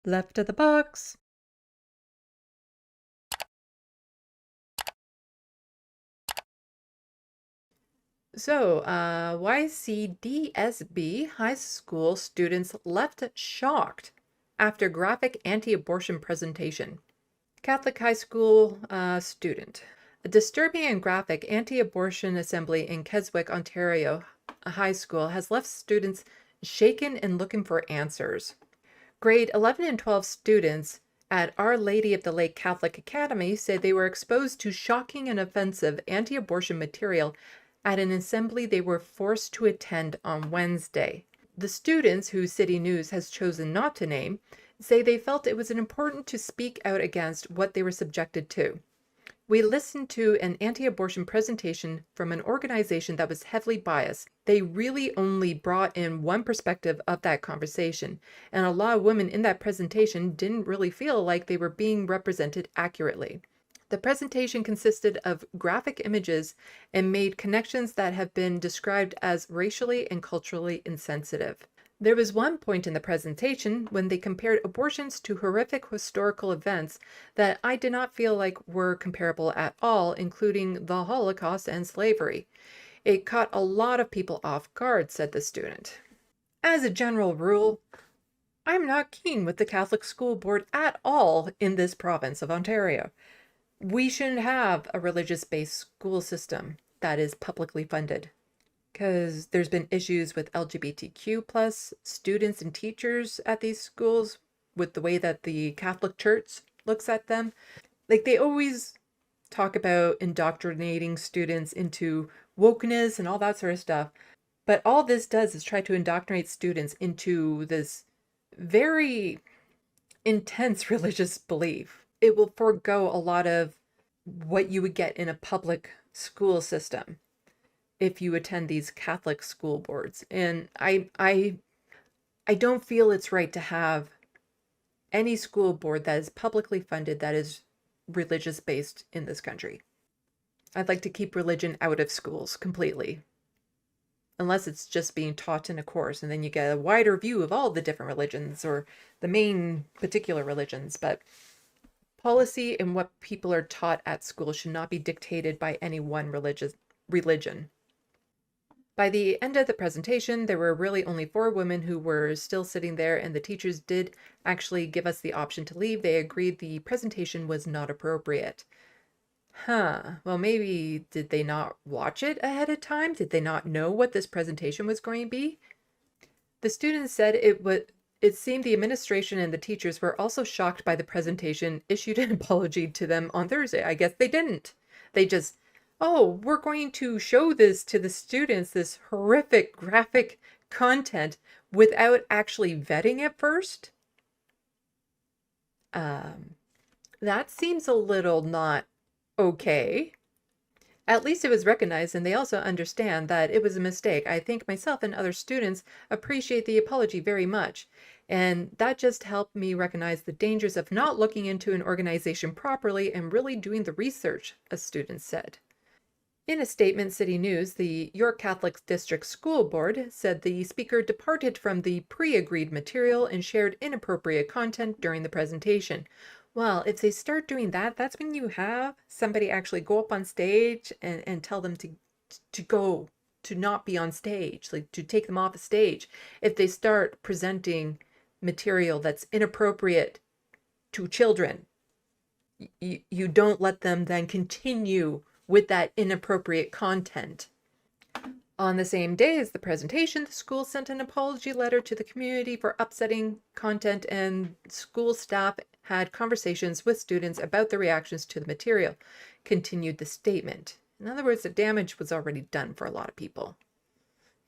Left of the box. So, YCDSB high school students left shocked after graphic anti-abortion presentation. Catholic high school student. A disturbing and graphic anti-abortion assembly in Keswick, Ontario high school has left students shaken and looking for answers. Grade 11 and 12 students at Our Lady of the Lake Catholic Academy say they were exposed to shocking and offensive anti-abortion material at an assembly they were forced to attend on Wednesday. The students, who City News has chosen not to name, say they felt it was important to speak out against what they were subjected to. We listened to an anti-abortion presentation from an organization that was heavily biased. They really only brought in one perspective of that conversation, and a lot of women in that presentation didn't really feel like they were being represented accurately. The presentation consisted of graphic images and made connections that have been described as racially and culturally insensitive. There was one point in the presentation when they compared abortions to horrific historical events that I did not feel like were comparable at all, including the Holocaust and slavery. It caught a lot of people off guard, said the student. As a general rule, I'm not keen with the Catholic School Board at all in this province of Ontario. We shouldn't have a religious-based school system that is publicly funded, because there's been issues with LGBTQ plus students and teachers at these schools with the way that the Catholic Church looks at them. Like, they always talk about indoctrinating students into wokeness and all that sort of stuff. But all this does is try to indoctrinate students into this very intense religious belief. It will forego a lot of what you would get in a public school system if you attend these Catholic school boards. And I don't feel it's right to have any school board that is publicly funded that is religious based in this country. I'd like to keep religion out of schools completely, unless it's just being taught in a course, and then you get a wider view of all the different religions or the main particular religions. But policy and what people are taught at school should not be dictated by any one religion. By the end of the presentation, there were really only 4 women who were still sitting there, and the teachers did actually give us the option to leave. They agreed the presentation was not appropriate. Well, maybe did they not watch it ahead of time? Did they not know what this presentation was going to be? The students said it seemed the administration and the teachers were also shocked by the presentation, issued an apology to them on Thursday. I guess they didn't. They just, oh, we're going to show this to the students, this horrific graphic content, without actually vetting it first. That seems a little not okay. At least it was recognized, and they also understand that it was a mistake. I think myself and other students appreciate the apology very much. And that just helped me recognize the dangers of not looking into an organization properly and really doing the research, a student said. In a statement, City News, the York Catholic District School Board said the speaker departed from the pre-agreed material and shared inappropriate content during the presentation. Well, if they start doing that, that's when you have somebody actually go up on stage and tell them to not be on stage, like to take them off the stage. If they start presenting material that's inappropriate to children, you don't let them then continue with that inappropriate content. On the same day as the presentation, the school sent an apology letter to the community for upsetting content, and school staff had conversations with students about the reactions to the material, continued the statement. In other words, the damage was already done for a lot of people.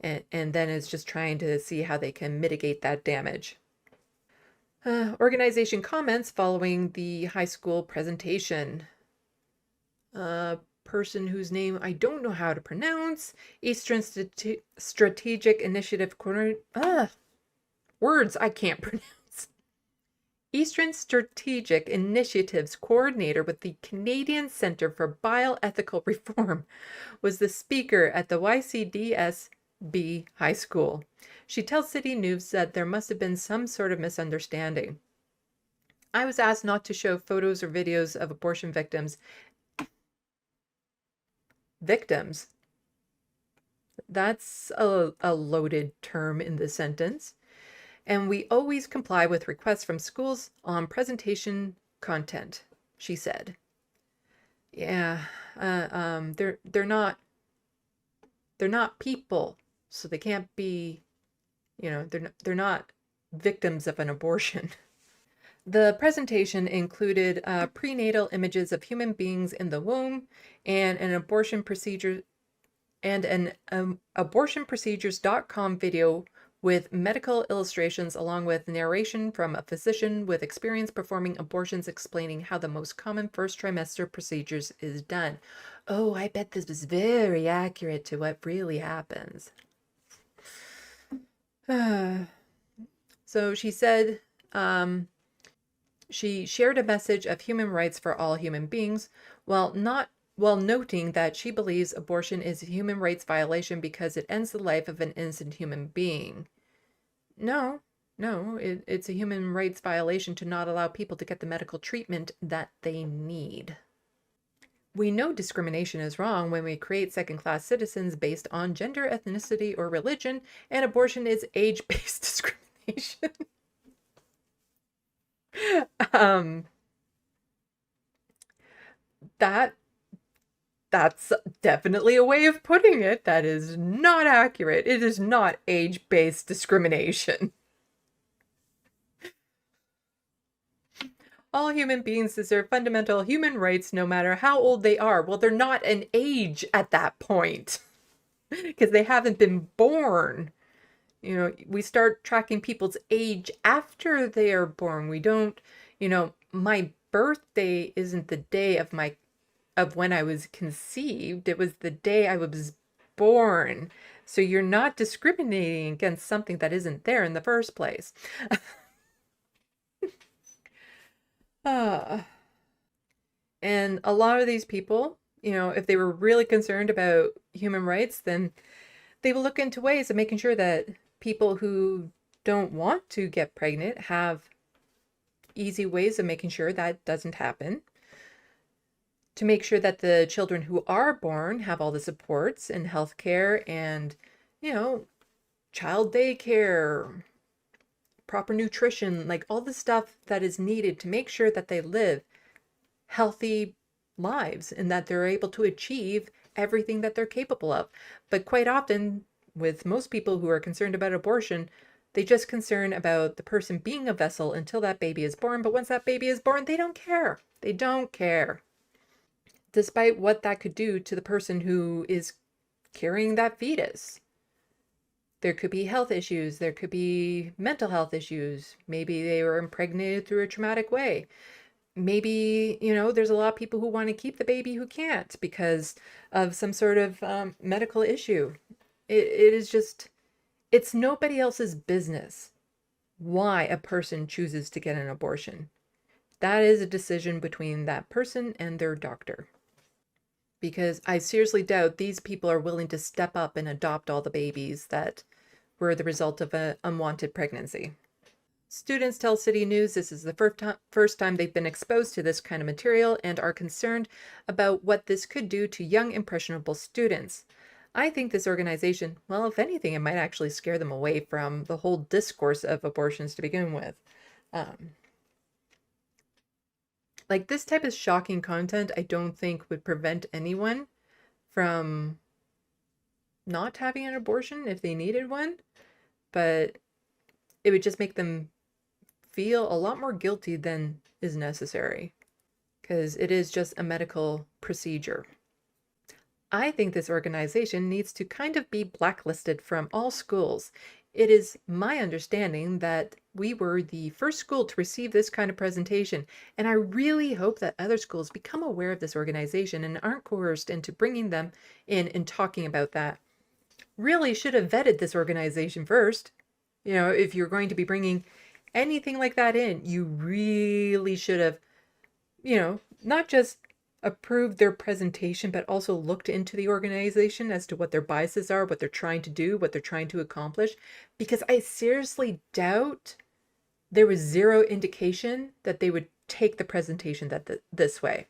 And then it's just trying to see how they can mitigate that damage. Organization comments following the high school presentation. Person whose name I don't know how to pronounce. Eastern Strategic Initiative words I can't pronounce. Eastern Strategic Initiatives Coordinator with the Canadian Centre for Bioethical Reform was the speaker at the YCDSB High School. She tells City News that there must have been some sort of misunderstanding. I was asked not to show photos or videos of abortion victims. Victims. That's a loaded term in the sentence. And we always comply with requests from schools on presentation content, she said. Yeah, they're not people, so they can't be, they're not victims of an abortion. The presentation included prenatal images of human beings in the womb and an abortion procedure and an abortionprocedures.com video with medical illustrations along with narration from a physician with experience performing abortions explaining how the most common first trimester procedures is done. Oh, I bet this was very accurate to what really happens. So she said, she shared a message of human rights for all human beings, while noting that she believes abortion is a human rights violation because it ends the life of an innocent human being. No, it's a human rights violation to not allow people to get the medical treatment that they need. We know discrimination is wrong when we create second-class citizens based on gender, ethnicity, or religion, and abortion is age-based discrimination. That's definitely a way of putting it. That is not accurate. It is not age-based discrimination. All human beings deserve fundamental human rights no matter how old they are. Well, they're not an age at that point because they haven't been born. We start tracking people's age after they are born. We don't, my birthday isn't the day of when I was conceived. It was the day I was born. So you're not discriminating against something that isn't there in the first place. And a lot of these people, if they were really concerned about human rights, then they will look into ways of making sure that people who don't want to get pregnant have easy ways of making sure that doesn't happen. To make sure that the children who are born have all the supports and healthcare and, child daycare, proper nutrition, like all the stuff that is needed to make sure that they live healthy lives and that they're able to achieve everything that they're capable of. But quite often, with most people who are concerned about abortion, they just concern about the person being a vessel until that baby is born. But once that baby is born, they don't care. They don't care. Despite what that could do to the person who is carrying that fetus. There could be health issues. There could be mental health issues. Maybe they were impregnated through a traumatic way. Maybe, there's a lot of people who want to keep the baby who can't because of some sort of medical issue. It is just, it's nobody else's business why a person chooses to get an abortion. That is a decision between that person and their doctor. Because I seriously doubt these people are willing to step up and adopt all the babies that were the result of an unwanted pregnancy. Students tell City News this is the first time they've been exposed to this kind of material and are concerned about what this could do to young, impressionable students. I think this organization, well, if anything, it might actually scare them away from the whole discourse of abortions to begin with. Like this type of shocking content, I don't think would prevent anyone from not having an abortion if they needed one, but it would just make them feel a lot more guilty than is necessary because it is just a medical procedure. I think this organization needs to kind of be blacklisted from all schools. It is my understanding that we were the first school to receive this kind of presentation, and I really hope that other schools become aware of this organization and aren't coerced into bringing them in and talking about that. Really should have vetted this organization first. If you're going to be bringing anything like that in, you really should have, not just approved their presentation, but also looked into the organization as to what their biases are, what they're trying to do, what they're trying to accomplish. Because I seriously doubt There was zero indication that they would take the presentation this way.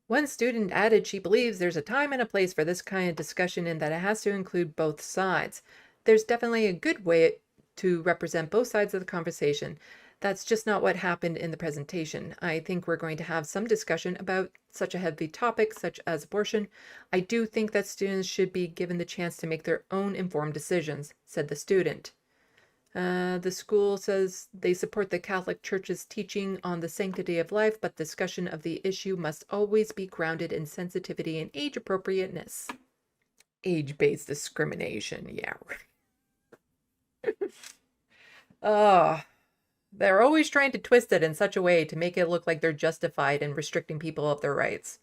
One student added she believes there's a time and a place for this kind of discussion and that it has to include both sides. There's definitely a good way to represent both sides of the conversation. That's just not what happened in the presentation. I think we're going to have some discussion about such a heavy topic, such as abortion. I do think that students should be given the chance to make their own informed decisions, said the student. The school says they support the Catholic Church's teaching on the sanctity of life, but discussion of the issue must always be grounded in sensitivity and age appropriateness. Age-based discrimination, yeah. They're always trying to twist it in such a way to make it look like they're justified in restricting people of their rights.